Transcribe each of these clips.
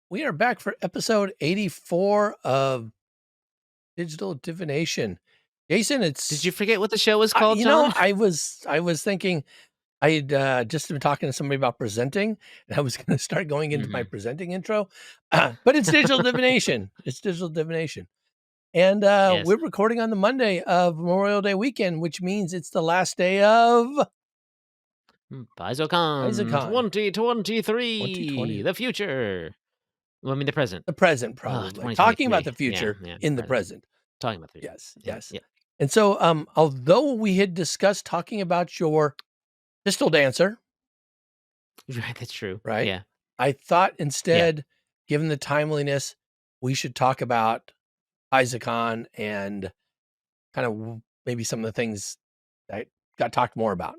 We are back for episode 84 of Digital Divination. Jason, Did you forget what the show was I, called, John? I was thinking I'd just been talking to somebody about presenting, and I was going to start going into my presenting intro, but it's Digital Divination. It's Digital Divination. And Yes. we're recording on the Monday of Memorial Day weekend, which means it's the last day of PaizoCon PaizoCon 2023, 2020. the future. Well, I mean, the present. The present, Oh, probably. Talking about 2023. the Yeah, future yeah, in the present. present. Talking about the future. Yes, Yeah, yes. yeah. And so, although we had discussed talking about your pistol dancer, Right, that's true. right? Yeah, I thought yeah. instead, given the timeliness, we should talk about PaizoCon and kind of maybe some of the things that got talked more about.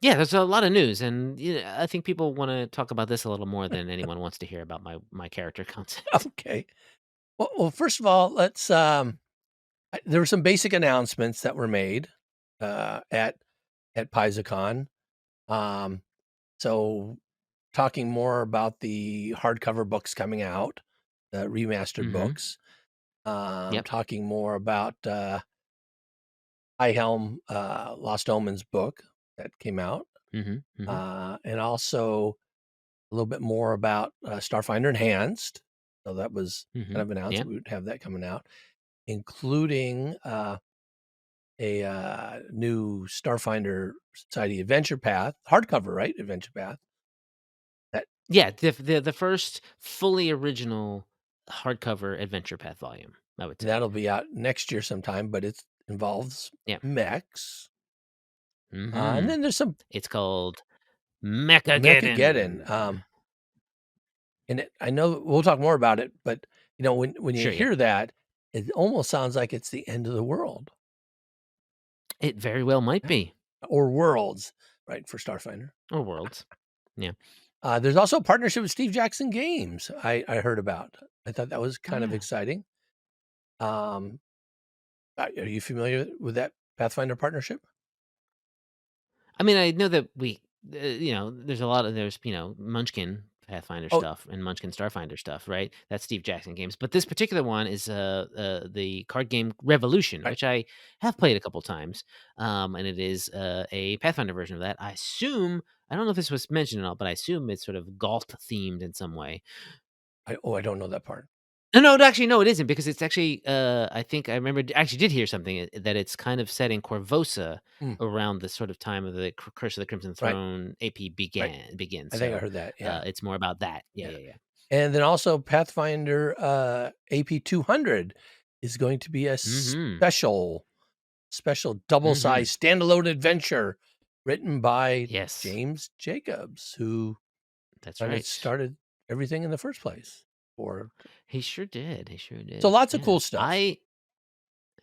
Yeah, there's a lot of news, and I think people want to talk about this a little more than anyone wants to hear about my character concept. Okay. Well, first of all, let's. There were some basic announcements that were made at PaizoCon. Um, so talking more about the hardcover books coming out, the remastered Mm-hmm. books. Yep. Talking more about High Helm, Lost Omens book that came out, Mm-hmm. Mm-hmm. and also a little bit more about Starfinder Enhanced. So that was Mm-hmm. kind of announced Yeah. that we would have that coming out, including a new Starfinder Society Adventure Path hardcover, right? Adventure Path. That Yeah, the first fully original hardcover Adventure Path volume, I would say. that'll be out next year sometime, but it involves Yeah. mechs. And Mhm. then there's some It's called Mechageddon. Mechageddon. And I know we'll talk more about it, but when you Sure, yeah. hear that, it almost sounds like it's the end of the world. It very well might Yeah. be. Or worlds, right, for Starfinder. Or worlds. Yeah. There's also a partnership with Steve Jackson Games I heard about. I thought that was Oh, kind of yeah. exciting. Are you familiar with that Pathfinder partnership? I mean, I know that there's a lot of Munchkin Pathfinder Oh, stuff and Munchkin Starfinder stuff, right? That's Steve Jackson Games. But this particular one is the card game Revolution, right. which I have played a couple times. And it is a Pathfinder version of that. I don't know if this was mentioned or not, but I assume it's sort of golf themed in some way. I don't know that part. No, actually, no, it isn't because it's actually. I think I remember. Actually, did hear something that it's kind of set in Corvosa Mm, around the sort of time of the Curse of the Crimson right, Throne AP right. begins. I think I So heard that. Yeah, it's more about that. Yeah, yeah. yeah, yeah. And then also Pathfinder AP 200 is going to be a Mm-hmm. special double Mm-hmm. size standalone adventure written by Yes, James Jacobs, who that's kind of right. started everything in the first place. Or He sure did. He sure so did. lots of Yeah. cool stuff.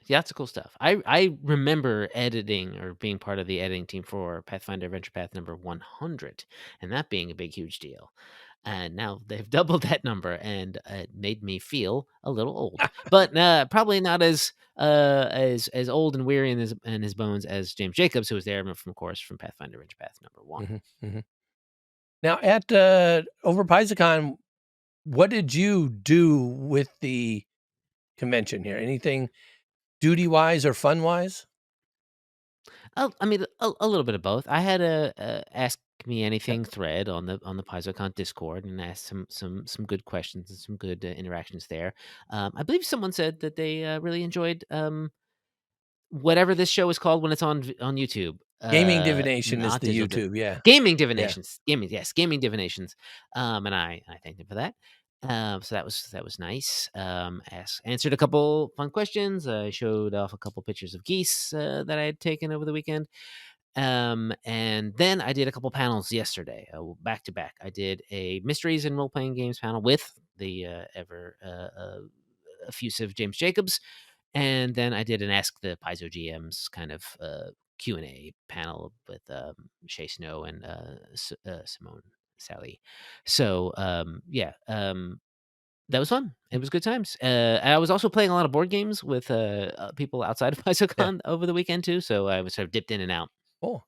Yeah, that's cool stuff. I remember editing or being part of the editing team for Pathfinder Adventure Path number 100, and that being a big, huge deal. And now they've doubled that number, and it made me feel a little old, but probably not as old and weary in his bones as James Jacobs, who was there from, of course, from Pathfinder Adventure Path number 1. Mhm, mhm. Now at over PaizoCon, what did you do with the convention here? Anything duty wise or fun wise? I mean, a little bit of both. I had a ask me Yeah. anything thread on the PaizoCon Discord and asked some good questions and some good interactions there. I believe someone said that they really enjoyed whatever this show is called when it's on YouTube. Gaming Divination is Not the digital YouTube. Yeah. gaming Yeah. divinations. Gaming divinations. And I thanked him for that. So that was nice. Answered a couple fun questions. I showed off a couple pictures of geese that I had taken over the weekend. And then I did a couple panels yesterday, back to back. I did a mysteries and role playing games panel with the ever effusive James Jacobs, and then I did an Ask the Paizo GMs kind of Q&A panel with Shay Snow and Simone Sally. So that was fun. It was good times. I was also playing a lot of board games with people outside of Yeah. PaizoCon over the weekend too. So I was sort of dipped in and out. Cool.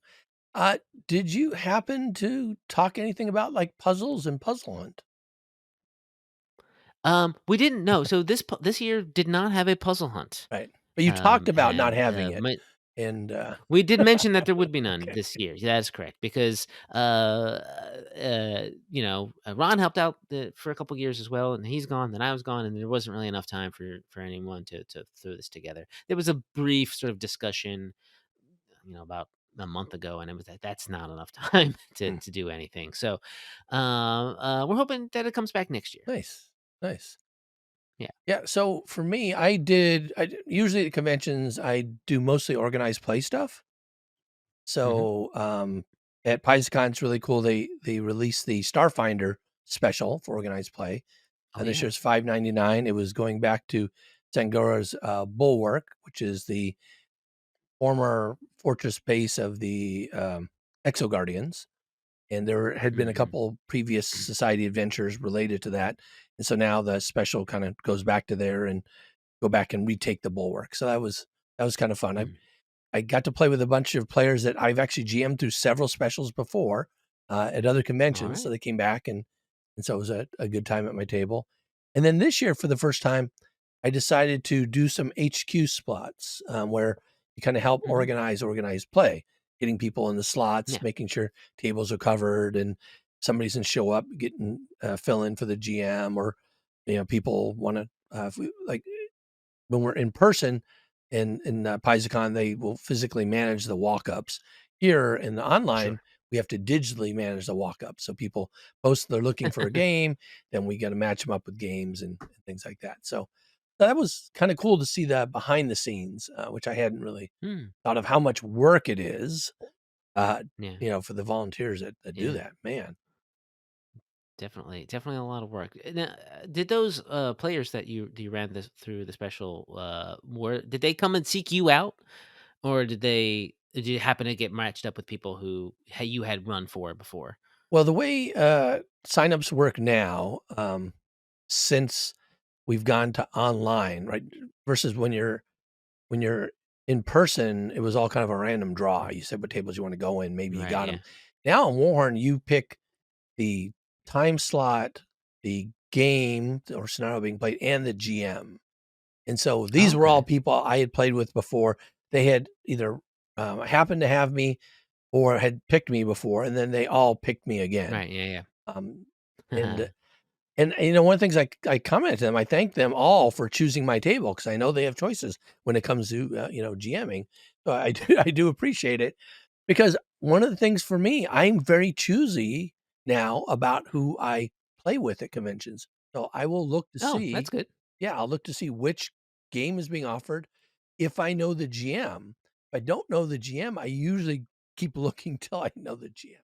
Did you happen to talk anything about like puzzles and Puzzle Hunt? We didn't know. So this year did not have a puzzle hunt. Right. But you talked about not And having it, and, we did mention that there would be none okay. this year. Yeah, that's correct because Ron helped out for a couple years as well, and he's gone. Then I was gone, and there wasn't really enough time for anyone to throw this together. There was a brief sort of discussion, about a month ago, and it was that's not enough time to Hmm, to do anything. So, we're hoping that it comes back next year. nice, nice. Yeah. Yeah, so for me, usually at conventions, I do mostly organized play stuff. Hmm. So, at PaizoCon, it's really cool. They released the Starfinder special for organized play. Oh This yeah. year's $5.99. It was going back to Sangora's Bulwark, which is the former fortress base of the Exo Guardians. And there had been a Hmm. couple previous society adventures related to that. And so now the special kind of goes back to there and go back and retake the Bulwark. So that was kind of fun. I got to play with a bunch of players that I've actually GM'd through several specials before at other All conventions. So right. they came back, and so it was a good time at my table. And then this year, for the first time, I decided to do some HQ slots where you kind of help Hmm. organize play, getting people in the slots, Yeah. making sure tables are covered, and somebody doesn't show up, getting fill in for the GM, or people want to like when we're in person in PaizoCon, they will physically manage the walk-ups. Here in the online, Sure. we have to digitally manage the walk-ups. So people post they're looking for a game, then we got to match them up with games and things like that. So that was kind of cool to see the behind the scenes, which I hadn't really Hmm. thought of how much work it is, uh, Yeah. for the volunteers that do Yeah. that. Man, Definitely a lot of work. Now, did those players that you ran this through the special did they come and seek you out, or did you happen to get matched up with people who you had run for before? well, the way signups work now, since we've gone to online, right? Versus when you're in person, it was all kind of a random draw. You said what tables you want to go in, maybe you Right. got them. Yeah. Now in Warhorn, you pick the time slot, the game or scenario being played, and the GM. And so Oh, these were all okay. people I had played with before. They had either happened to have me or had picked me before, and then they all picked me again. Right. Yeah. Um, Yeah. and one of the things I commented to them, I thank them all for choosing my table because I know they have choices when it comes to GMing. So I do I do appreciate it because one of the things for me, I'm very choosy now about who I play with at conventions. So I will look to Oh, see, that's good. yeah, I'll look to see which game is being offered if I know the GM. If I don't know the GM, I usually keep looking till I know the GM.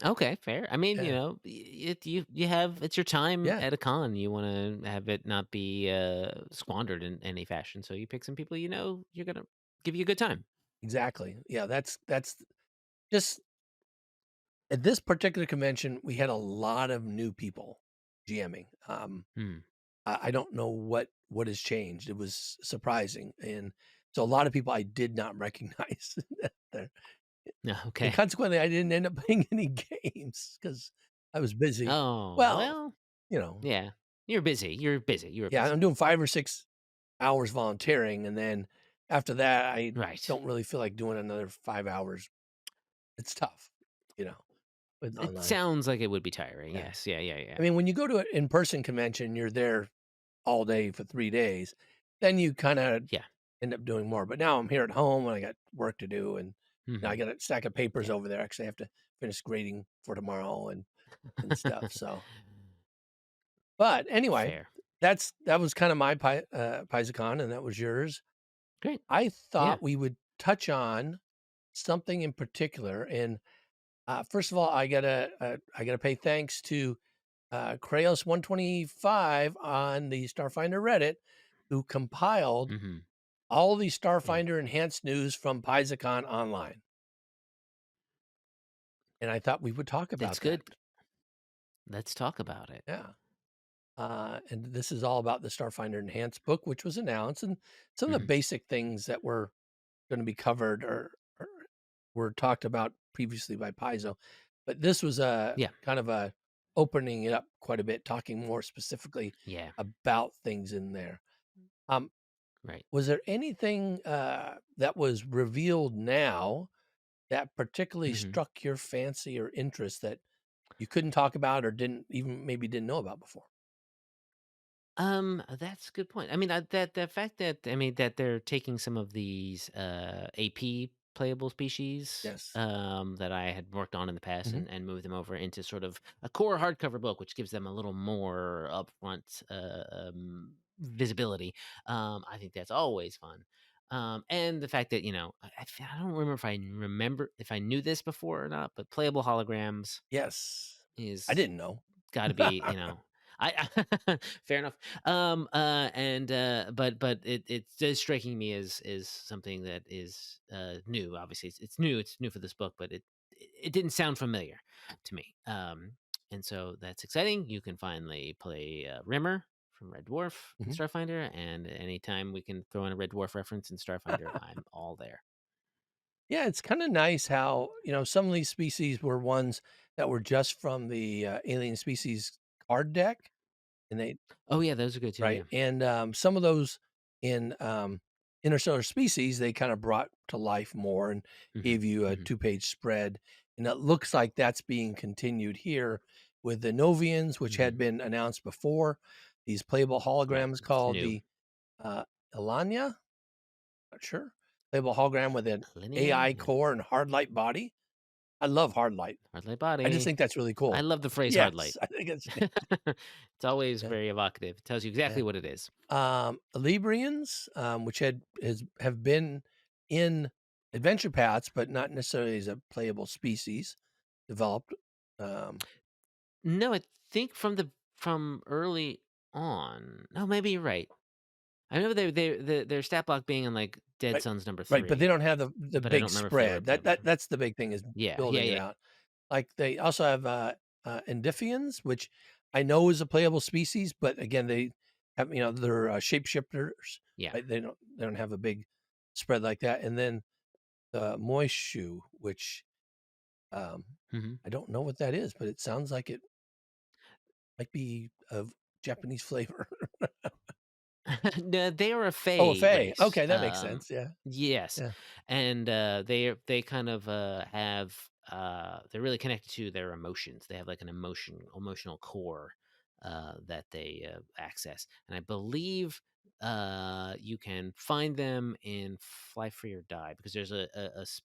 Okay, fair. I mean, Yeah, you have it's your time yeah, at a con. You want to have it not be squandered in any fashion. So you pick some people you're gonna give you a good time. exactly. Yeah, that's just at this particular convention, we had a lot of new people GMing. Hmm. I don't know what has changed. It was surprising, and so a lot of people I did not recognize there, and Okay. consequently, I didn't end up playing any games because I was busy. Oh Well, well, you know, yeah. You're busy. You're busy. You were yeah, busy. I'm doing 5 or 6 hours volunteering, and then after that, I Right. don't really feel like doing another 5 hours. It's tough, you know, with It online. sounds like it would be tiring. Yeah. Yes. Yeah. Yeah. Yeah. I mean, when you go to an in-person convention, you're there all day for 3 days, then you kinda Yeah. end up doing more, but now I'm here at home and I got work to do, and now I Hmm. got a stack of papers Yeah. over there. Actually, I have to finish grading for tomorrow and stuff, so but anyway, Fair. that was kinda my PaizoCon, and that was yours. Great. I Yeah. thought we would touch on something in particular, and, first of all, I gotta pay thanks to Kraos 125 on the Starfinder Reddit, who compiled Hmm. all the Yeah. Starfinder Enhanced news from PaizoCon Online, and I thought we would talk That's about that. good. Let's talk about it. Yeah, and this is all about the Starfinder Enhanced book, which was announced, and some of the Hmm. basic things that were going to be covered or were talked about previously by Paizo. But this was a Yeah. kind of a opening it up quite a bit, talking more specifically Yeah, about things in there. Um, right. was there anything that was revealed now that particularly hmm struck your fancy or interest that you couldn't talk about or didn't even maybe didn't know about before? That's a good point. I mean, that the fact that I mean that they're taking some of these AP playable species Yes. that I had worked on in the past Hmm. and moved them over into sort of a core hardcover book, which gives them a little more upfront visibility. I think that's always fun. And the fact that I don't remember if I knew this before or not, but playable holograms Yes. I is didn't know. gotta be, fair enough. But it's striking me as something that is new. Obviously, it's new. It's new for this book, but it didn't sound familiar to me. And so that's exciting. You can finally play Rimmer from Red Dwarf in Mhm. Starfinder, and anytime we can throw in a Red Dwarf reference in Starfinder, I'm all there. Yeah, it's kind of nice how, some of these species were ones that were just from the alien species card deck, and they Oh yeah, those are good too. right, Yeah. and some of those in interstellar species they kind of brought to life more and hmm gave you a hmm 2-page spread, and it looks like that's being continued here with the Novians, which had hmm been announced before. These playable Right. holograms It's called new. the Elania, not sure, playable hologram with an Linear. AI Yeah. core and hard light body. I love hard light. Hard light I just body. think that's really I cool. love the phrase hard light. Yes, I think it's neat. It's always Yeah, very evocative. It tells you yeah. exactly what it is. Librians, which have been in adventure paths, but not necessarily as a playable species, developed. Um, No, I think from early on. No, maybe you're right. I remember their stat block being in like Dead right, Sons number right, but they 3, don't have the but I big don't remember if they were spread. That playable. that that's the big thing is Yeah, yeah, building it yeah. out. Like they also have Endifians, which I know is a playable species, but again, they have they're shapeshifters. Yeah. Right? They don't have a big spread like that. And then the Moishu, which um, Mhm. I don't know what that is, but it sounds like it might be of Japanese flavor. No, they are a Oh, a Fey Fey. race. Okay, that makes sense. Yeah, Yes, yeah. and they kind of have they're really connected to their emotions. They have like an emotional core that they access, and I believe you can find them in Fly Free or Die because there's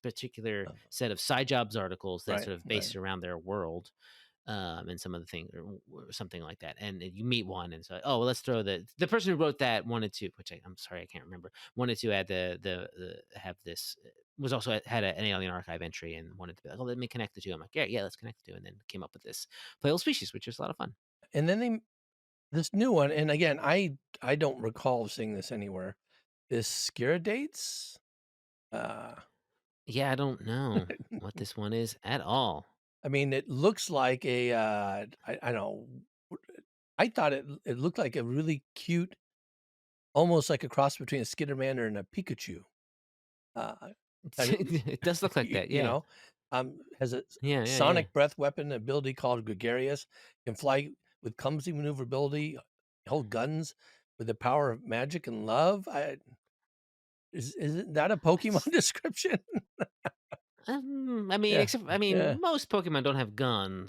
particular Oh, set of side jobs articles that right, sort of right. based around their world and some of the things or something like that. And you meet one, and so oh, well, let's throw the person who wrote that wanted to, which I'm sorry, I can't remember, wanted to add the have this was also had an alien archive entry and wanted to be like, oh, let me connect the two. I'm like, yeah, yeah, let's connect the two, and then came up with this playable species, which is a lot of fun. And then this new one, and again, I don't recall seeing this anywhere. Is Skiridates? Uh, Yeah, I don't know what this one is at all. I mean, it looks like a I don't know. I thought it looked like a really cute, almost like a cross between a Skittermander and a Pikachu. Uh, kind of, It does look like that. Yeah, has a yeah, yeah, yeah. sonic breath weapon ability called Gregarious, can fly with clumsy maneuverability, hold guns with the power of magic and love. Isn't that a Pokemon That's description? I mean, Yeah, except I mean, yeah. most Pokemon don't have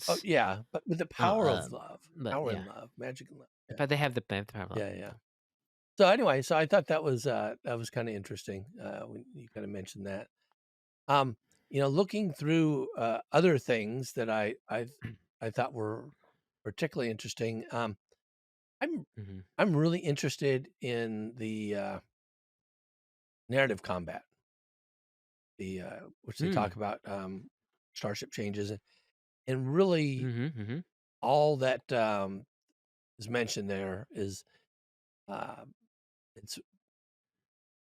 Oh, guns. yeah, but with the Uh, power of love, but power and yeah, love, magic and love. Yeah, but they have the power of love. yeah, yeah. So anyway, so I thought that was kind of interesting when you kind of mentioned that. Um, looking through other things that I thought were particularly interesting. I'm hmm I'm really interested in the narrative combat, the which they Mm. talk about Starship changes, and really Mhm, mhm. all that is mentioned there is uh, it's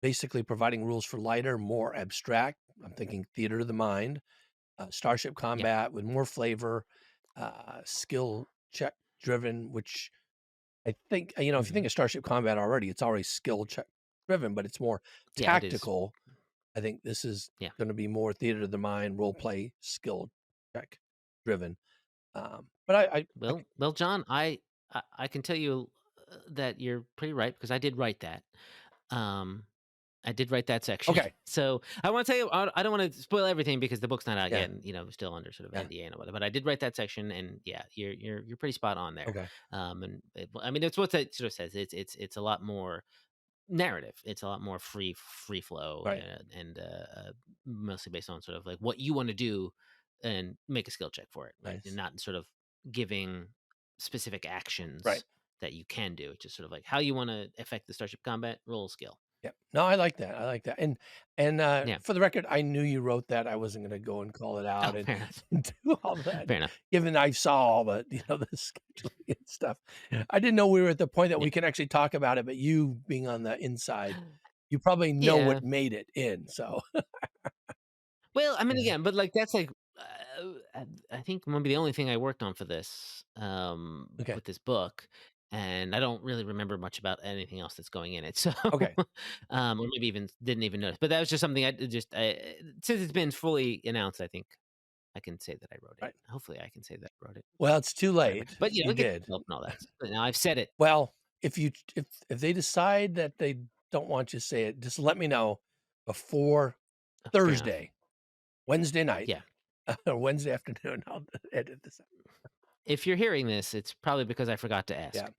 basically providing rules for lighter, more abstract. I'm thinking theater of the mind, Starship Yeah. combat with more flavor, skill check driven, which I think, if you Mhm. think of Starship combat already, it's already skill check driven, but it's more Yeah, it is. tactical. I think this is Yeah. going to be more theater of the mind, role play, skill check driven. But Well, John, I can tell you that you're pretty right because I did write that. Um, I did write that section. okay, So I want to tell you, I don't want to spoil everything because the book's not out yeah, yet, and still under sort of yeah, NDA and whatever. But I did write that section, and yeah, you're pretty spot on there. okay, I mean, it's what that sort of says. It's a lot more narrative. It's a lot more free flow, right, mostly based on sort of like what you want to do and make a skill check for it, right? And nice, not sort of giving specific right. actions that you can do. It's just sort of like how you want to affect the starship combat. Roll a skill. Yep. No, I like that. I like that. And Yeah. for the record, I knew you wrote that. I wasn't going to go and call it Oh, out and, fair enough. and do all that. Fair enough. Given I saw all the the scheduling and stuff, I didn't know we were at the point that Yeah. we can actually talk about it. But you being on the inside, you probably know Yeah. what made it in. So Well, I mean, yeah. again, but like that's like I think maybe the only thing I worked on for this Okay. with this book, and I don't really remember much about anything else that's going in it. So, Okay. or maybe even didn't even notice. But that was just something since it's been fully announced. I think I can say that I wrote it. Right. Hopefully, I can say that I wrote it. Well, it's too Whatever. late. But You it gets did. developed and all that. But now I've said it. Well, if they decide that they don't want you to say it, just let me know before Fair enough. Thursday, Wednesday night, Yeah. or Wednesday afternoon. I'll edit this out. If you're hearing this, it's probably because I forgot to Yeah. ask.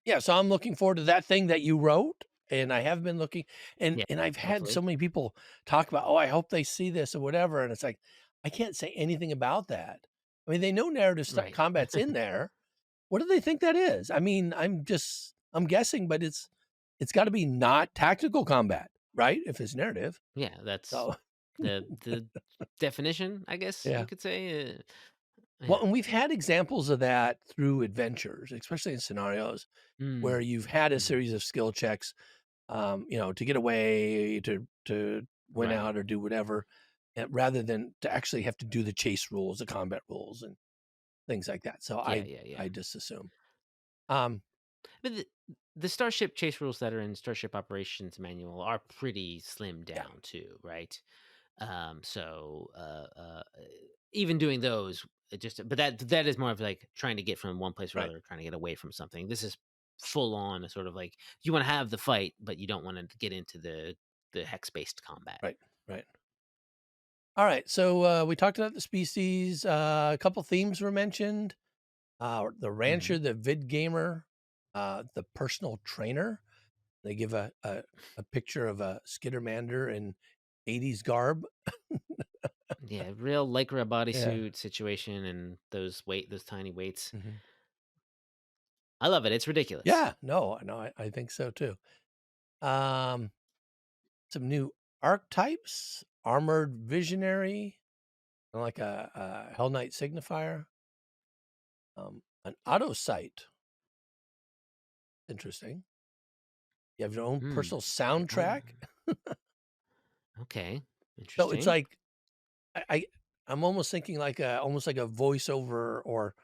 Yeah, so I'm looking forward to that thing that you wrote, and I have been looking Yeah. and I've had so Hopefully. many people talk about, "Oh, I hope they see this," or whatever, and it's like, I can't say anything about that. I mean, they know narrative Right. combat's in there. What do they think that is? I mean, I'm guessing, but it's gotta be not tactical combat, right? If it's narrative. Yeah, that's So, the definition, I guess you yeah. could say. Well, Yeah. and we've had examples of that through adventures, especially in scenarios where Mm, you've had a mhm. series of skill checks, to get away, to win Right. out or do whatever, rather than to actually have to do the chase rules, the combat rules, and things like that. So Yeah, yeah, yeah. I just assume. Um, But the Starship chase rules that are in Starship Operations Manual are pretty slimmed yeah, down too, right? Even doing those, but that is more of like trying to get from one place or right, another, trying to get away from something. This is full on, a sort of like you want to have the fight, but you don't want to get into the hex based combat. right, right. All right. So we talked about the species. A couple themes were mentioned. The rancher, Mhm. the vid gamer, the personal trainer. They give a picture of a Skittermander in 80s garb. Yeah, real lycra Yeah. bodysuit situation and those tiny weights. Mhm. I love it. It's ridiculous. Yeah. No, no, I think so too. Um, some new archetypes, armored visionary, like a Hell Knight signifier, an auto sight. Interesting. You have your own Hmm. personal soundtrack. Okay. So it's Interesting. like I I'm almost thinking like almost like a voiceover or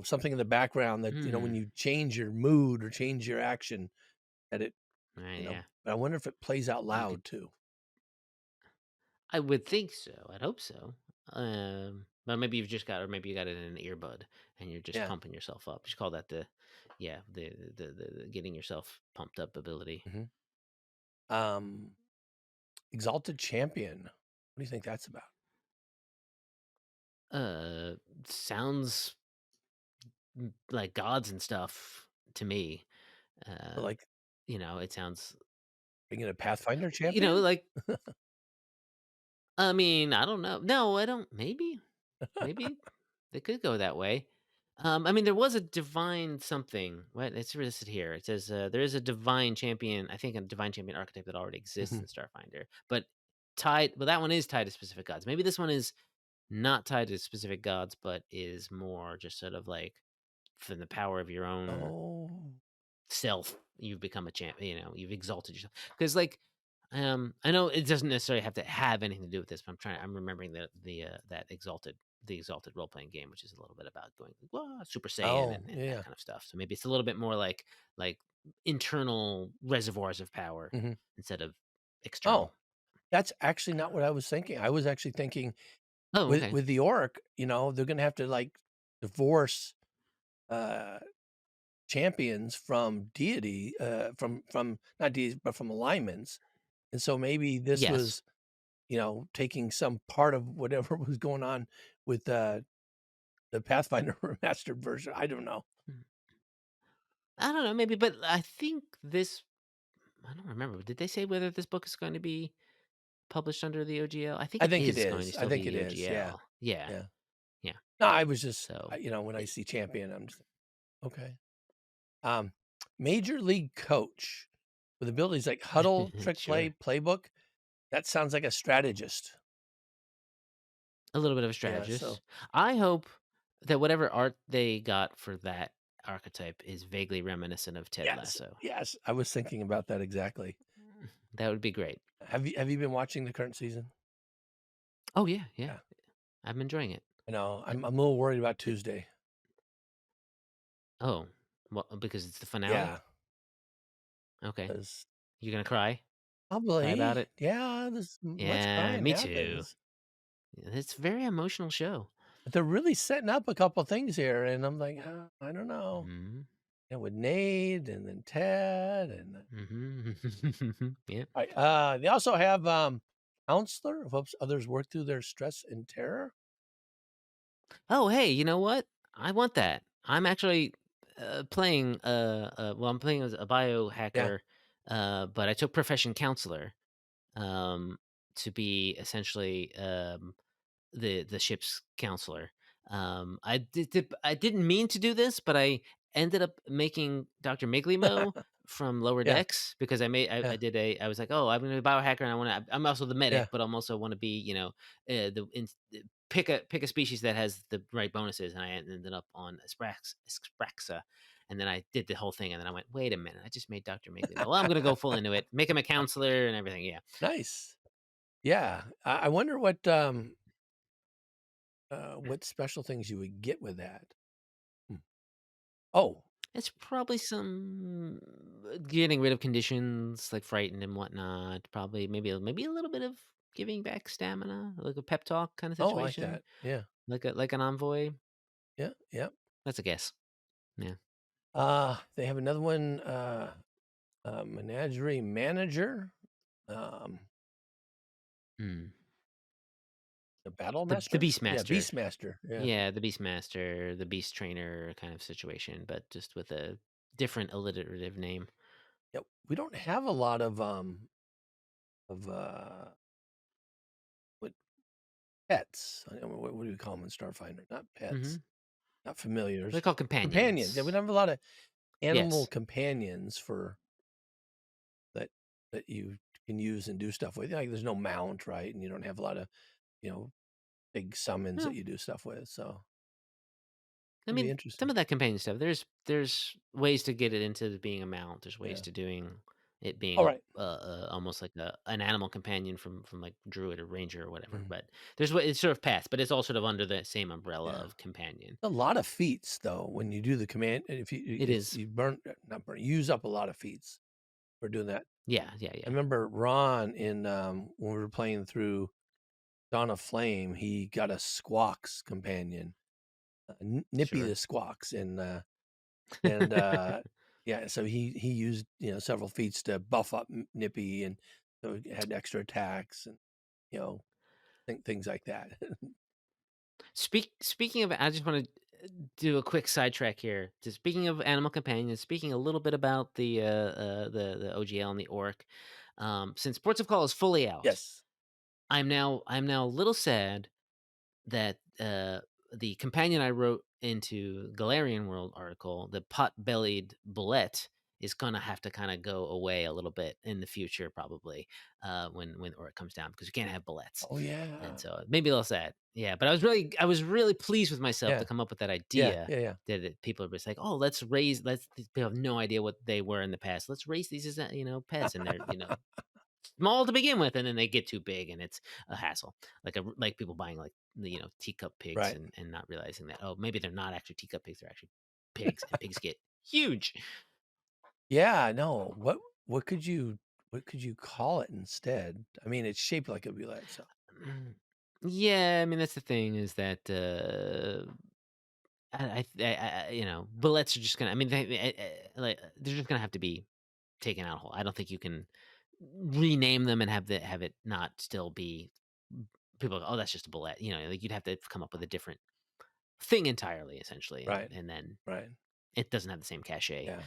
something in the background that when Hmm. you change your mood or change your action that it Right, yeah. but I wonder if it plays out You could loud too. I would think so. I'd hope so. But maybe you've just got or maybe you got it in an earbud and you're just Yeah. pumping yourself up. Just call that the getting yourself pumped up ability. Mhm. Um, Exalted Champion. What do you think that's about? Uh Sounds like gods and stuff to me. So, Uh, like it sounds being a Pathfinder you know, champion? like I mean, I don't know. No, I don't maybe they could go that way. I mean, there was a divine something. What it's listed here. It says there is a divine champion. I think a divine champion archetype that already exists Mhm. in Starfinder, but tied. But that one is tied to specific gods. Maybe this one is not tied to specific gods, but is more just sort of like from the power of your own Oh. self. You've become a champ. You've exalted yourself because like I know it doesn't necessarily have to have anything to do with this, but I'm remembering the exalted role playing game, which is a little bit about going "Wah, Super Saiyan Oh, and that yeah. kind of stuff. So maybe it's a little bit more like internal reservoirs of power Mhm. instead of Oh, external. that's actually not what I was thinking. I was actually thinking Oh, with okay. the orc, they're gonna have to, like, divorce uh, champions from deity, from not deities, but from alignments. And so maybe this Yes. was, taking some part of whatever was going on with the Pathfinder remastered version. I don't know. Mm. I don't know, maybe, but I think this I don't remember. Did they say whether this book is going to be published under the OGL? I think I it think it is going to is. I still be think it the is. Yeah. OGL. Yeah. Yeah. Yeah. No, I was just, So, when I it see champion, I'm just okay. Um, Major League Coach with abilities like huddle, trick sure. play, playbook. That sounds like a strategist. A little bit of a Yeah. So strategist. I hope that whatever art they got for that archetype is vaguely reminiscent of Ted yes, Lasso. yes, I was thinking about that exactly. That would be great. Have you been watching the current season? Oh, yeah, yeah. Yeah. I'm enjoying it. I know. Uh, I'm a little worried about th Tuesday. oh, well, because it's the finale? Yeah, Okay. 'cause You gonna cry? Cry about probably, it? yeah, there's much Yeah, crying me too. happens. It's a very emotional show. But they're really setting up a couple things here, and I'm like, I don't know. Mhm. And with Nate and then Ted and Mhm. Yeah. they also have, counselor who helps others work through their stress and terror. Oh, hey, you know what? I want that. I'm actually, playing, well, I'm playing as a Yeah. biohacker, but I took profession counselor, um, to be essentially, the ship's counselor. I didn't mean to do this, but I ended up making Dr. Miglimo from Lower Yeah, Decks because I yeah, did I was like, oh, I'm gonna be a biohacker and I'm also the medic, yeah. but I'm also want to be, pick a species that has the right bonuses, and I ended up on Spraxa. And then I did the whole thing, and then I went, "Wait a minute! I just made Doctor Miglimo. Well, I'm gonna go full into it, make him a counselor and everything." Yeah, Nice. Yeah. I wonder what special things you would get with that. Hmm. Oh, it's probably some getting rid of conditions like frightened and whatnot. Probably maybe a little bit of giving back stamina, like a pep talk kind of oh, I like situation, that. Yeah. like an envoy. Yeah, yeah. That's a guess. Yeah. They have another one, menagerie manager, um, Hmm. the battle The master? Yeah, Beastmaster. Beastmaster. Yeah. Yeah, the Beastmaster, the Beast Trainer kind of situation, but just with a different alliterative name. Yeah. We don't have a lot of what pets. I don't know, what do we call them in Starfinder? Not Hmm. pets, not They're familiars. called Companions. Yeah, we companions. don't have a lot of animal Yes. companions for that that you can use and do stuff with. Like there's no mount, right? And you don't have a lot of, you know, big summons that No, you do stuff with. So I it'll be mean, some interesting. of that companion stuff, there's ways to get it into being a mount. There's ways Yeah. to doing it being All right. almost like an animal companion from like druid or ranger or whatever. Mhm. But there's what it's sort of paths, but it's all sort of under the same umbrella Yeah. of companion. A lot of feats though when you do the command. If you It it's is. you burn not burn use up a lot of feats for doing that. Yeah, yeah, I yeah. remember Ron in when we were playing through Dawn of Flame, he got a Squawks companion, Nippy the Sure. Squawks, and yeah, so he used several feats to buff up Nippy, and so it had extra attacks and you know things like that. Speaking of, I just want to do a quick sidetrack here. To speaking of animal companions, speaking a little bit about the OGL and the orc. Since Ports of Call is fully out, Yes. I'm now a little sad that the companion I wrote into Galarian World article, the pot-bellied bullet, is gonna have to kind of go away a little bit in the future, probably when or it comes down because you can't have bullets, Oh and yeah. so it made me a little sad. Yeah, but I was really pleased with myself to Yeah. come up with that Yeah. idea. Yeah. Yeah. People are just like, oh, let's these people have no idea what they were in the past. Let's raise these as pets, and they're small to begin with, and then they get too big, and it's a hassle. Like people buying like teacup pigs Right. and not realizing that maybe they're not actually teacup pigs, they're actually pigs, and pigs get huge. Yeah. No. What could you call it instead? I mean, it's shaped like a roulette. So Mm. Yeah, I mean that's the thing is that bullets are just gonna. I mean, like they're just gonna have to be taken out whole. I don't think you can rename them and have it not still be people go, "Oh, that's just a bullet." Like you'd have to come up with a different thing entirely, essentially, and Right. and then Right. it doesn't have the same cachet. Yeah.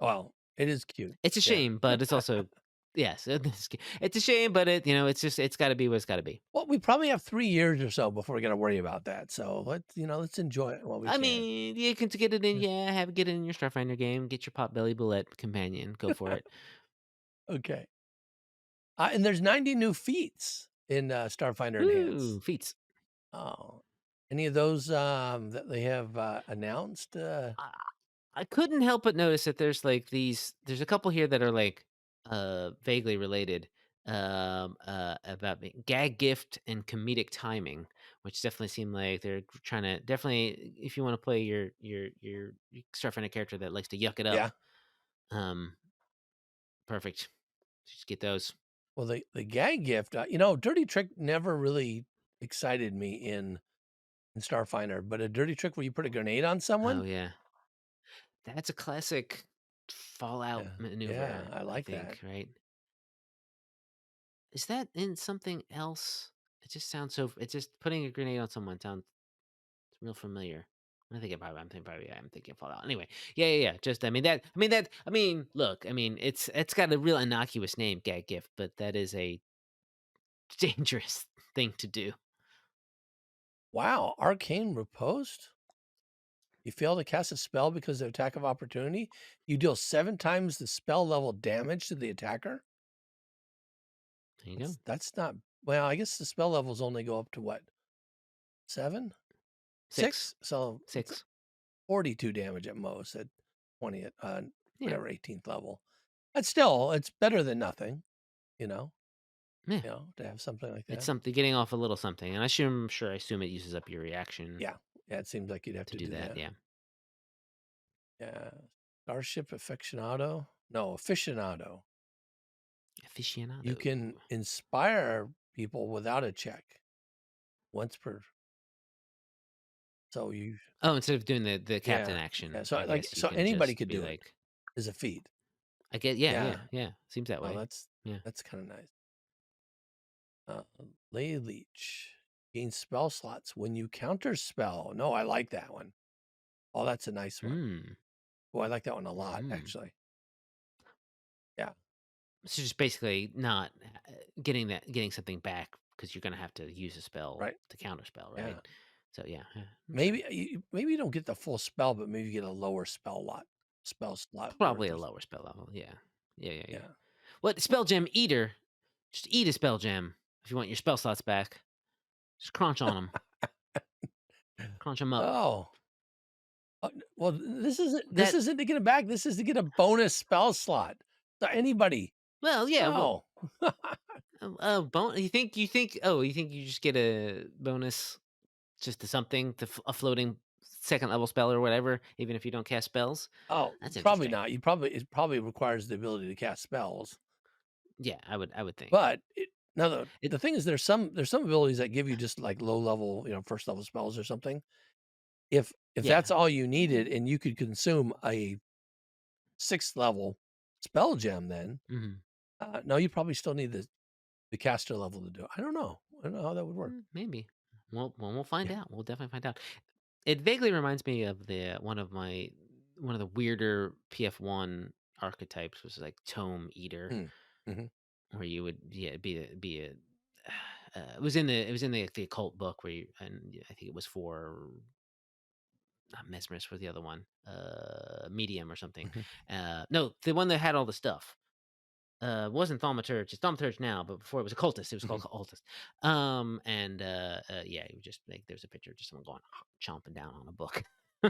Well, it is cute. It's a Yeah. shame, but it's also yes, it's a shame, but it's got to be what it's got to be. Well, we probably have 3 years or so before we gotta worry about that, so let's enjoy it while we I can. mean, you can get it in, Yeah. yeah, get it in your Starfinder game, get your Potbelly Bullet companion, go for it. Okay. And there's 90 new feats in, Starfinder Ooh, Enhanced. feats. Oh. Any of those, that they have, announced? I I couldn't help but notice that there's a couple here that are like vaguely related about gag gift and comedic timing, which definitely seem like they're trying to definitely if you want to play your Starfinder character that likes to yuck it Yeah. up, um perfect. Just get those. Well, the gag gift, dirty trick never really excited me in Starfinder, but a dirty trick where you put a grenade on Oh someone? yeah. That's a classic Fallout Yeah. Yeah, maneuver, I I like that. think, right? Is that in something else? It just putting a grenade on someone sounds real familiar. I'm thinking Fallout. Anyway, yeah. Just I mean, look, I mean, it's got a real innocuous name, gag gift, but that is a dangerous thing to do. Wow, arcane riposte? You fail to cast a spell because of attack of opportunity? You deal 7 times the spell level damage to the attacker? There you go. That's not well, I guess the spell levels only go up to what, 7? Six. 6? So it's 6. 42 damage at most at 20th, Yeah. whatever, 18th level. But still, it's better than nothing, you know Yeah. to have something like It's that. something getting off a little something. And I assume it uses up your reaction Yeah. Yeah, it seems like you'd have to to do do that. that. Yeah. Yeah. Starship aficionado? No, aficionado. You can Aficionado. inspire people without a check once per so you Oh, instead of doing the captain yeah, yeah, action, so, I guess you so can anybody just could be do it like, as a feat. I get, Yeah. yeah. Seems that Oh, way. Yeah. that's kinda nice. Uh, Lay Leech. Gain spell slots when you counter spell. No, I like that one. Oh, that's a nice one. Mm. Oh, I like that one a lot, Mm. actually. Yeah, So just basically not getting something back because you're gonna have to use a spell right. to counter spell, right? Yeah. So yeah, okay. Maybe you don't get the full spell, but maybe you get a lower spell slot worth Probably a of lower spell level. Yeah. Yeah. yeah. What spell gem eater? Just eat a spell gem if you want your spell slots back. Just crunch on them. Crunch them up. Oh, well, this That isn't to get it back, this is to get a bonus spell slot. So anybody well, yeah. Well, oh. you think you just get a bonus just to something to a floating second level spell or whatever, even if you don't cast spells. Oh, That's probably interesting. not. It probably requires the ability to cast spells. Yeah, I would think. But now It the thing is there's some abilities that give you just like low level, first level spells or something. If yeah. that's all you needed and you could consume a 6th level spell gem then, Mhm. no, you probably still need the caster level to do it. I don't know. I don't know how that would work. Maybe. We'll find Yeah. out. We'll definitely find out. It vaguely reminds me of the one of the weirder PF1 archetypes was like Tome Eater, Mm. Mhm. where you would be a it was in the occult book where you and I think it was for not Mesmerist for the other one, Medium or something. Mhm. No, the one that had all the stuff. Wasn't Thaumaturge. It's Thaumaturge now, but before it was Occultist. It was called Mhm. Occultist. Yeah, it was just like there's a picture of just someone going chomping down on a book,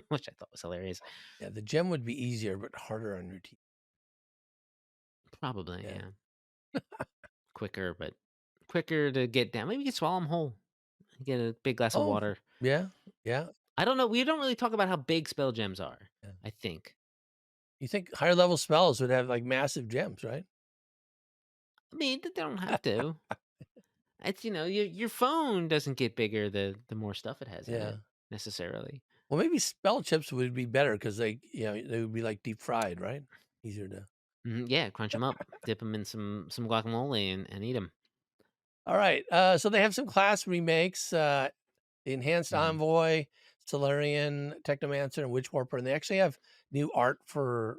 which I thought was hilarious. Yeah, the gem would be easier but harder on your teeth. Probably, Yeah. yeah, quicker, but quicker to get down. Maybe you could swallow them whole. Get a big glass of Oh, water. yeah. Yeah. I don't know. We don't really talk about how big spell gems are. Yeah. I think. You think higher level spells would have like massive gems, right? I mean, they don't have to. It's your phone doesn't get bigger the more stuff it has in Yeah. it. necessarily. Well, maybe spell chips would be better because they would be like deep fried, right? Easier to. Yeah, crunch them up, dip them in some guacamole, and eat them. All right. So they have some class remakes. The Enhanced Mhm. Envoy, Solarian, Technomancer, and Witch Warper, and they actually have new art for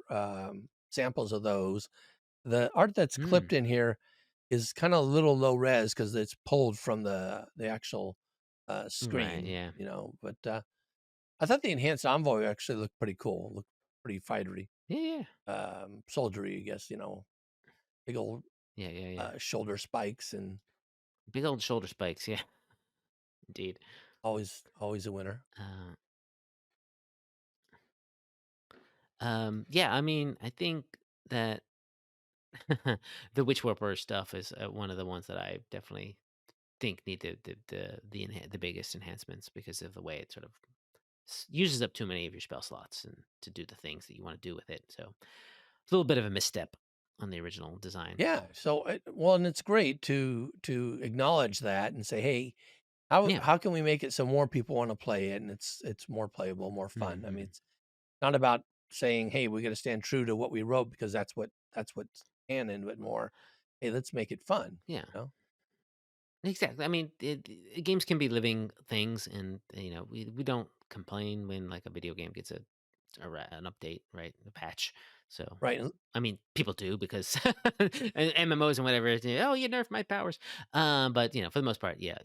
samples of those. The art that's clipped Mm, in here is kind of a little low res because it's pulled from the actual right, screen, yeah. But I thought the Enhanced Envoy actually looked pretty cool. Looked pretty fightery, Yeah, yeah. soldiery, I guess. Big old Yeah, yeah, yeah. shoulder spikes and Big old shoulder spikes, yeah, indeed. always a winner. Uh, yeah, I mean, I think that the Witch Warper stuff is, one of the ones that I definitely think need the biggest enhancements because of the way it sort of uses up too many of your spell slots and to do the things that you want to do with it. So it's a little bit of a misstep on the original design. Yeah. So, well, and it's great to acknowledge that and say, hey, Yeah. how can we make it so more people want to play it and it's more playable, more fun? I mean, Hmm. it's not about saying, hey, we got to stand true to what we wrote because that's what's canon, but more, hey, let's make it fun. Yeah. You know? Exactly. I mean, games can be living things, and we don't complain when like a video game gets an update, right? A patch. So, Right. I mean, people do because and MMOs and whatever. Oh, you nerfed my powers. But for the most part, yeah,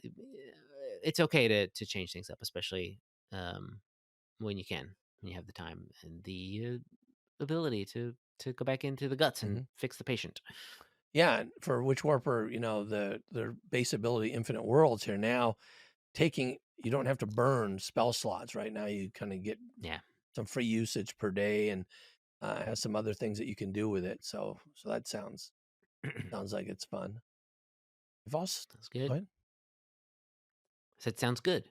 it's okay to change things up, especially um, when you can, when you have the time and the ability to go back into the guts and Mhm. fix the patient. Yeah. And for Witch Warper, their base ability, Infinite Worlds here now, you don't have to burn spell slots right now. You kind of get Yeah, some free usage per day and has some other things that you can do with it. So that sounds like it's fun. They've also that's Go good. ahead. That sounds good.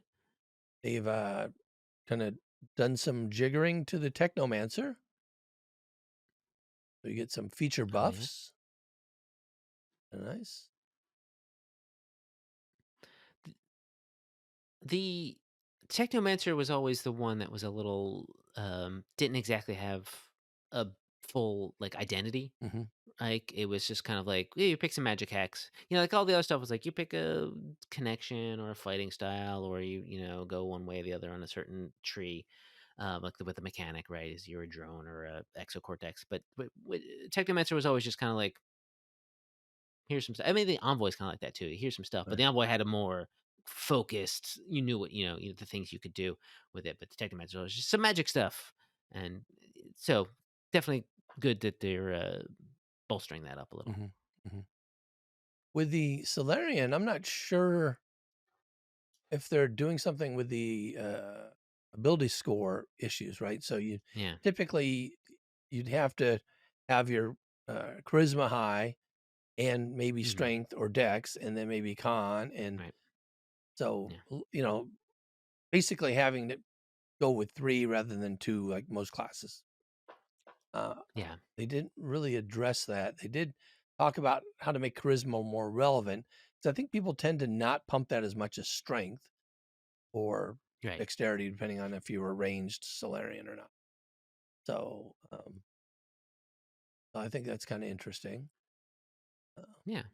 They've kind of done some jiggering to the Technomancer, so you get some feature Oh yeah. buffs. Nice. The Technomancer was always the one that was a little, didn't exactly have a full, like, identity. Hmm. Like, it was just kind of like, "Yeah, you pick some magic hacks." Like, all the other stuff was like, you pick a connection or a fighting style, or go one way or the other on a certain tree, like, with the mechanic, right? Is you're a drone or a exocortex, but Technomancer was always just kinda like, here's some stuff. I mean, the Envoy's kinda like that too. Here's some stuff, but Right. the Envoy had a more focused, you knew what the things you could do with it, but the Technomancer was just some magic stuff, and so definitely good that they're, bolstering that up a little. Hmm. Hmm. With the Solarian, I'm not sure if they're doing something with the ability score issues, right? So Yeah. typically you'd have to have your charisma high and maybe Mhm. strength or dex, and then maybe con, and Right. so Yeah. basically having to go with 3 rather than 2 like most classes. Uh, Yeah. they didn't really address that. They did talk about how to make charisma more relevant, because I think people tend to not pump that as much as strength or Right. dexterity, depending on if you were ranged Solarian or not. So, I think that's kinda interesting. Uh, Yeah.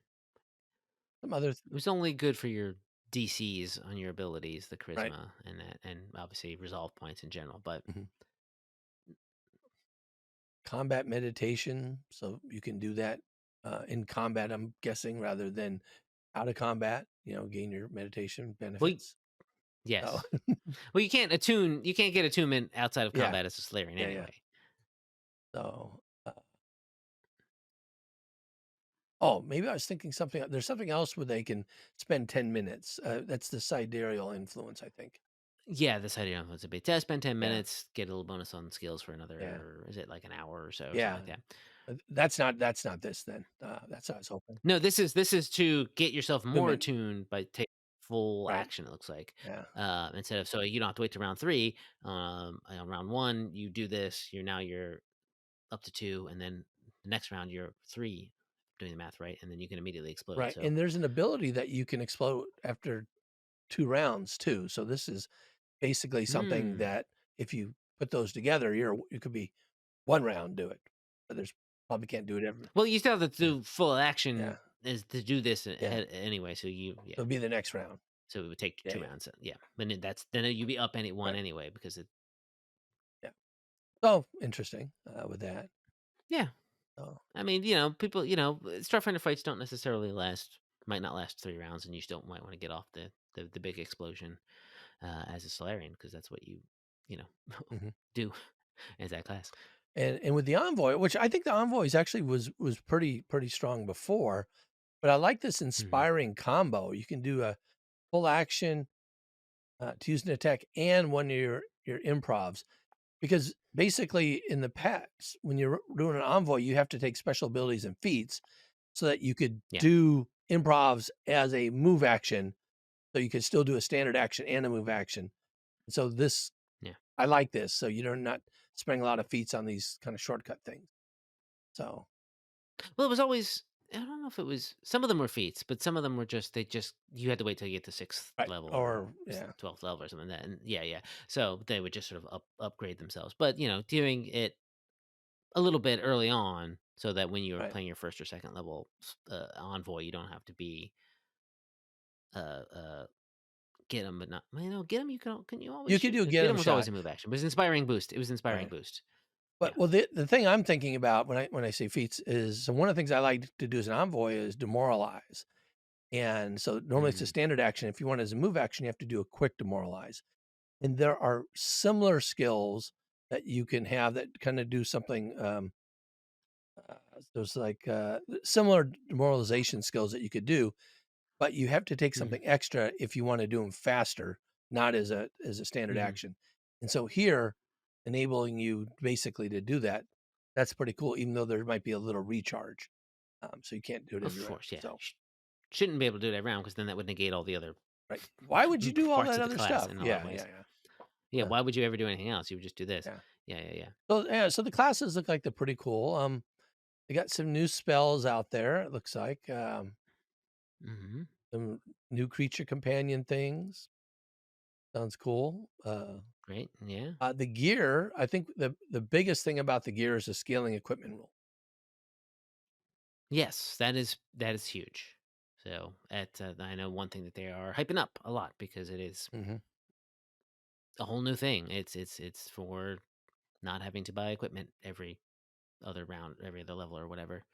some other th It was only good for your DCs on your abilities, the Right. charisma and that, and obviously resolve points in general, but Mhm. Combat meditation, so you can do that, in combat, I'm guessing, rather than out of combat, gain your meditation well, benefits. Oh, yes. Well, you can't get attunement outside of yeah. combat as a Solarian Yeah, yeah. anyway. So, oh, maybe I was thinking there's something else where they can spend 10 minutes. That's the sidereal influence, I think. Yeah, this idea was a bit test, spend 10 Yeah, minutes, get a little bonus on skills for yeah, another, is it like an hour or so or something yeah. like that? That's not this then. That's what I was hoping. No, this is to get yourself more Human. attuned by taking full Right. action, it looks like. Yeah. Instead of, so you don't have to wait to round 3, on round 1, you do this, you're up to 2, and then the next round you're 3, doing the math right, and then you can immediately explode, Right. so And there's an ability that you can explode after 2 rounds too. So this is basically something Mm. that if you put those together, you could be 1 round do it, but there's probably can't do it every Well, you still have to yeah, do full yeah, action is to do this yeah. ahead anyway. So yeah. It'll be the next round. So it would take Yeah, 2 yeah, rounds. Yeah. Then you'd be up any one right, anyway because it. yeah. So, interesting, with that. Yeah. Oh, I mean, people, Starfinder fights don't necessarily might not last 3 rounds, and you still might want to get off the big explosion as a Solarian because that's what you know, mhm. do as that class. And with the Envoy, which I think the Envoys actually was pretty strong before, but I like this Hmm. inspiring combo. You can do a full action, to use an attack and one of your improvs. Because basically in the past, when you're doing an Envoy, you have to take special abilities and feats so that you could Yeah. do improvs as a move action, so you could still do a standard action and a move action. So this Yeah. I like this, so you're not spending a lot of feats on these kind of shortcut things. So, Well, it was always. I don't know if it was. Some of them were feats, but some of them were just you had to wait till you get to sixth right, level or or yeah, 12th level or something like that. And yeah, yeah. So they would just sort of upgrade themselves. But doing it a little bit early on so that when you're right. playing your first or second level envoy, you don't have to be uh uh get them, but not get them. Can you always You could shoot? do a get Get 'em them was always shot, a move action, but it's inspiring boost. It was inspiring right? boost. But Yeah. well, the thing I'm thinking about when I say feats is so one of the things I like to do as an envoy is demoralize. And so normally it's a Mm, standard action. If you want it as a move action, you have to do a quick demoralize. And there are similar skills that you can have that kind of do something. There's like similar demoralization skills that you could do, but you have to take mhm. something extra if you want to do them faster, not as a standard Mhm. action. And so here, enabling you basically to do that, that's pretty cool. Even though there might be a little recharge, so you can't do it Of every round. course, yeah. So Shouldn't be able to do that round because then that would negate all the other right, why would you do all parts that of the other class stuff? in a lot of Yeah, ways. yeah, yeah. Yeah, Uh, why would you ever do anything else? You would just do this. yeah. Yeah, yeah, yeah. So yeah, so the classes look like they're pretty cool. They got some new spells out there. It looks like Mhm. some new creature companion things. Sounds cool. Great. Yeah. The gear, I think the biggest thing about the gear is the scaling equipment rule. Yes, that is huge. So, I know one thing that they are hyping up a lot because it is Mhm. a whole new thing. It's for not having to buy equipment every other round, every other level or whatever.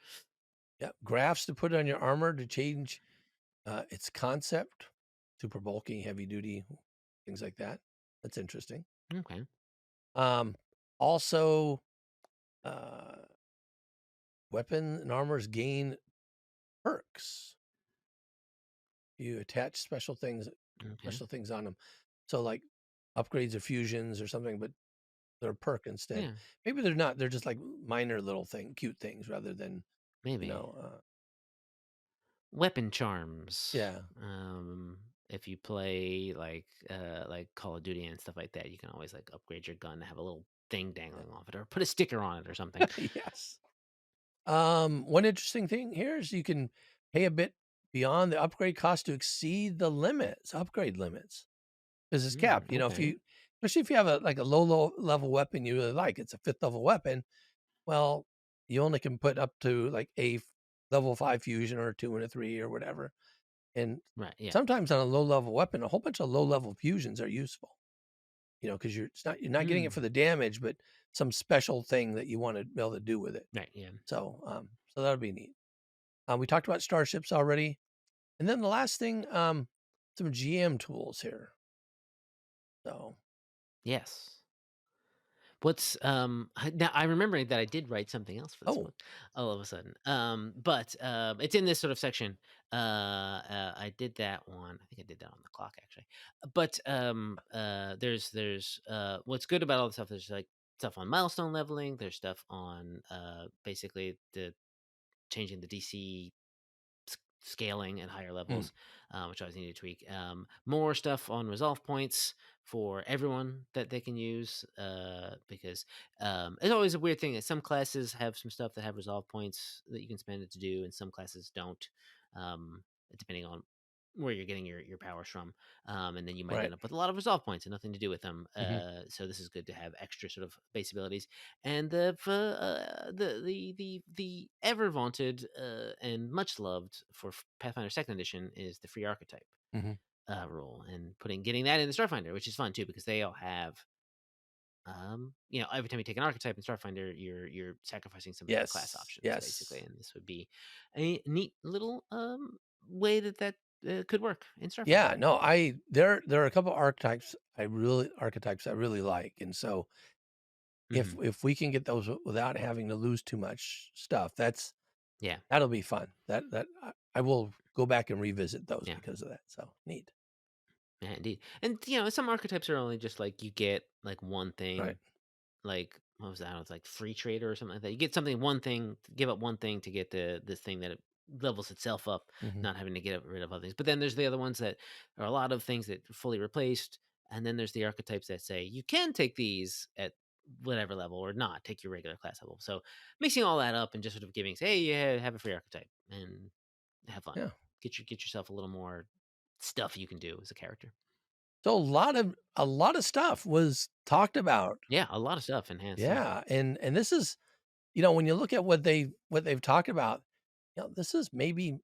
Yeah, graphs to put on your armor to change its concept, super bulky, heavy duty, things like that. That's interesting. Okay. Um, also, uh, weapon and armors gain perks. You attach Okay. special things on them. So like upgrades or fusions or something, but they're a perk instead. Yeah. Maybe they're not. They're just like minor little cute things rather than you Maybe. know. Weapon charms. Yeah, If you play like Call of Duty and stuff like that, you can always like upgrade your gun to have a little thing yeah. dangling off it or put a sticker on it or something. Yes. One interesting thing here is you can pay a bit beyond the upgrade cost to exceed the upgrade limits, because it's capped. If Okay. you, especially if you have a low level weapon you really like, it's a fifth level weapon. Well, you only can put up to like level 5 fusion or a 2 and a 3 or whatever. And Right. Yeah. sometimes on a low level weapon, a whole bunch of low level fusions are usable. Because you're not getting it for Mm. the damage, but some special thing that you want to be able to do with it. Right. Yeah. So that would be neat. We talked about starships already, and then the last thing, some GM tools here. So, Yes. Now I remember that I did write something else for this oh, book all of a sudden. But it's in this sort of section. I did that one. I think I did that on the clock actually. But there's what's good about all the stuff. There's like stuff on milestone leveling. There's stuff on basically the changing the DC scaling at higher mm, levels, which I always need to tweak. More stuff on resolve points for everyone that they can use, because it's always a weird thing that some classes have some stuff that have resolve points that you can spend it to do, and some classes don't, depending on where you're getting your powers from, and then you might Right. end up with a lot of resolve points and nothing to do with them. Mhm. So this is good to have extra sort of base abilities. And the ever vaunted and much loved for Pathfinder Second Edition is the free archetype Mhm. rule, and getting that in the Starfinder, which is fun too because they all have. Every time you take an archetype in Starfinder, you're sacrificing some of your class Yes. options basically, Yes. and this would be a neat little way that could work in Yeah, Starfinder. no, there are a couple archetypes I really like, and so Hmm. if we can get those without having to lose too much stuff, Yeah, that'll be fun. I will go back and revisit those yeah, because of that. So neat. yeah, indeed. And some archetypes are only just like you get like one Right. thing, like what was that? It was like free trader or something like that. You get something, one thing, give up one thing to get this thing that it levels itself up, Mhm. not having to get rid of other things. But then there's the other ones that are a lot of things that are fully replaced, and then there's the archetypes that say you can take these at whatever level or not take your regular class level. So mixing all that up and just sort of giving, say, hey, yeah, have a free archetype and have fun. Yeah. Get yourself a little more stuff you can do as a character. So a lot of stuff was talked about. Yeah, a lot of stuff enhanced. Yeah. Yeah, and this is when you look at what they've talked about, this is maybe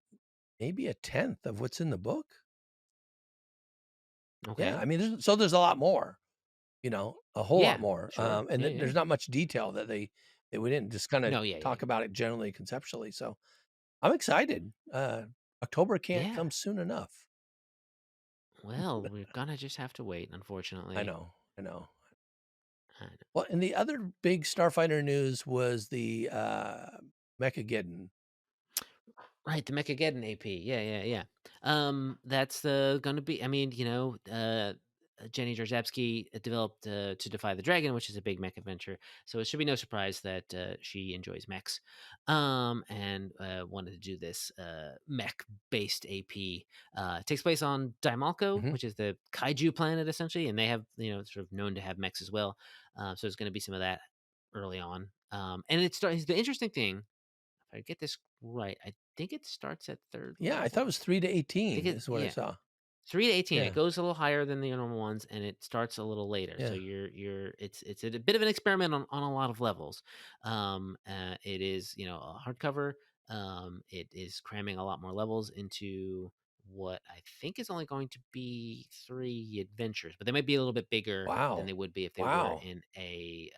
a tenth of what's in the book. Yeah, Okay. I mean, there's a lot more, a whole lot Yeah. more, Sure. and Yeah. then Yeah. there's not much detail that we didn't just kinda No. Yeah. Yeah. talk about it generally conceptually, so I'm excited. October can't Yeah. come soon enough. Well, we're gonna just have to wait, I unfortunately. know, I know. I know. Well, and the other big Starfighter news was the, Mechageddon. Right, the Mechageddon AP. Yeah, yeah, yeah. That's gonna be. I mean, Jenny Jarzabski developed to Defy the Dragon, which is a big mech adventure. So it should be no surprise that she enjoys mechs, and wanted to do this mech-based AP. It takes place on Daimalko, Mhm. which is the kaiju planet essentially, and they have sort of known to have mechs as well. So there's going to be some of that early on. And it starts. The interesting thing, if I get this right, I think it starts at third Yeah, I thought it level. was 3 to I think 18 it is what I yeah. saw. 3 to 18. It Yeah, goes a little higher than the normal ones, and it starts a little later. So yeah. you're it's a bit of an experiment on a lot of levels. It is, a hardcover. It is cramming a lot more levels into what I think is only going to be 3 adventures, but they might be a little bit bigger than Wow. they would be if they were Wow. in a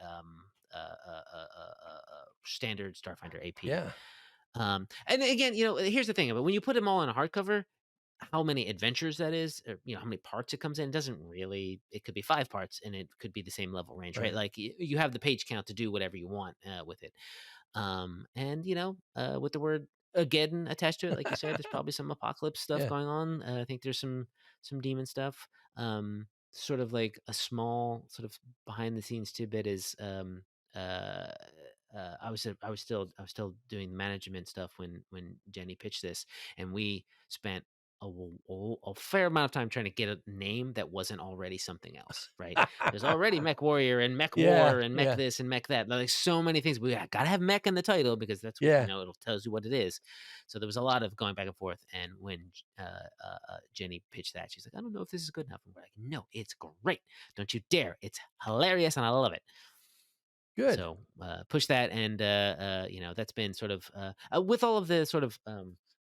standard Starfinder AP. Yeah. And again, here's the thing about when you put them all in a hardcover, how many adventures that is, or how many parts it comes in, doesn't really. It could be 5 parts, and it could be the same level range, right? Right. Like you have the page count to do whatever you want with it. And with the word Ageddon attached to it, like you said, there's probably some apocalypse stuff Yeah. going on. I think there's some demon stuff. Sort of like a small sort of behind the scenes tidbit is uh, I was still doing the management stuff when Jenny pitched this, and we spent a fair amount of time trying to get a name that wasn't already something else, right? There's already Mech Warrior and Mech Yeah, War and Mech yeah, this and Mech that. Like so many things. We gotta have Mech in the title because that's what yeah. it'll tells you what it is. So there was a lot of going back and forth. And when Jenny pitched that, she's like, "I don't know if this is good enough." And we're like, "No, it's great. Don't you dare! It's hilarious, and I love it." Good. So push that, and that's been sort of with all of the sort of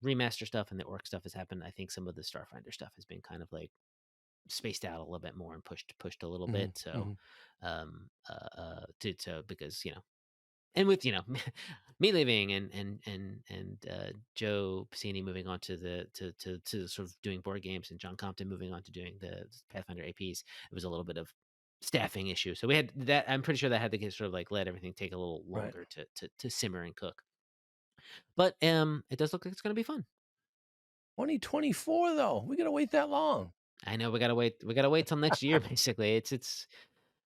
remaster stuff and the orc stuff has happened. I think some of the Starfinder stuff has been kind of like spaced out a little bit more and pushed a little Mhm, bit. So mhm. because and with me leaving and Joe Piscini moving on to sort of doing board games, and John Compton moving on to doing the Pathfinder APs, it was a little bit of staffing issue. So we had that. I'm pretty sure that had to get sort of like let everything take a little Right. longer to simmer and cook. But it does look like it's going to be fun. 2024 though, we gotta wait that long. I know we gotta wait. We gotta wait till next year. Basically, it's.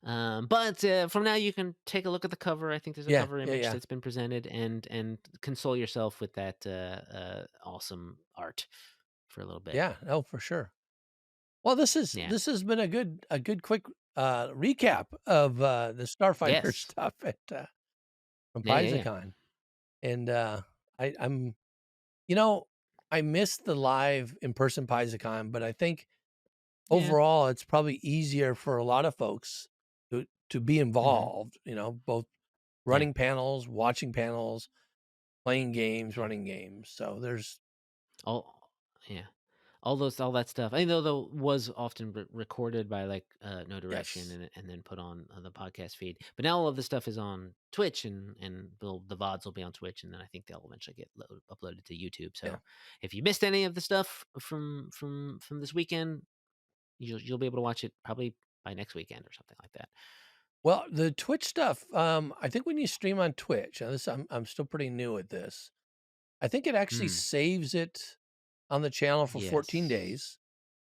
But from now you can take a look at the cover. I think there's a Yeah, cover yeah, image yeah. that's been presented, and console yourself with that awesome art for a little bit. Yeah, oh, for sure. Well, Yeah. this has been a good quick, recap of, the Starfighter Yes. stuff from Yeah. Yeah. Yeah. PaizoCon, and, I'm you know I missed the live in-person PaizoCon, but I think Yeah. overall, it's probably easier for a lot of folks to be Hmm. involved, both Yeah. running panels, watching panels, playing games, Yeah. running games. So there's All yeah. All that stuff. I know though was often recorded by like No Direction yes. and then put on the podcast feed. But now all of the stuff is on Twitch and the VODs will be on Twitch and then I think they'll eventually get uploaded to YouTube. Yeah. So if you missed any of the stuff from this weekend, you'll be able to watch it probably by next weekend or something like that. Well, the Twitch stuff, I think when you stream on Twitch, and this I'm still pretty new at this. I think it actually Mm, saves it on the channel for 14 yes. days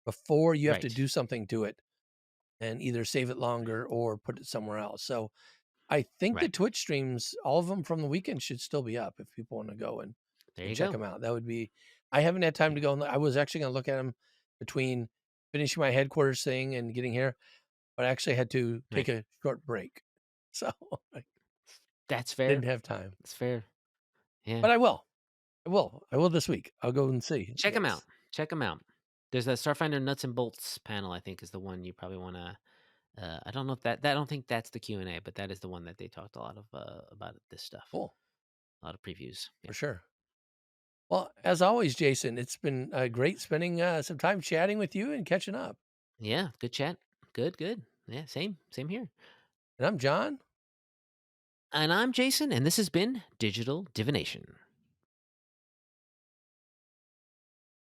before you have to Right. do something to it and either save it longer or put it somewhere else. So I think the Right. Twitch streams, all of them from the weekend should still be up if people want to go There and you check go. them out. That would be I haven't had time to Yeah. go. I was actually going to look at them between finishing my headquarters thing and getting here, but I actually had to take Right. a short break. So I That's didn't fair. have time. That's fair. Yeah. But I will. I will. I will this week. I'll go and see. Check them out. Yes. Check them out. There's a Starfinder Nuts and Bolts panel, I think, is the one you probably wanna, I don't know if I don't think that's the Q&A, but that is the one that they talked a lot of, about this stuff. Cool. A lot of previews. Yeah. For sure. Well, as always, Jason, it's been great spending some time chatting with you and catching up. Yeah, good chat. Good, good. Yeah, same here. And I'm John. And I'm Jason, and this has been Digital Divination.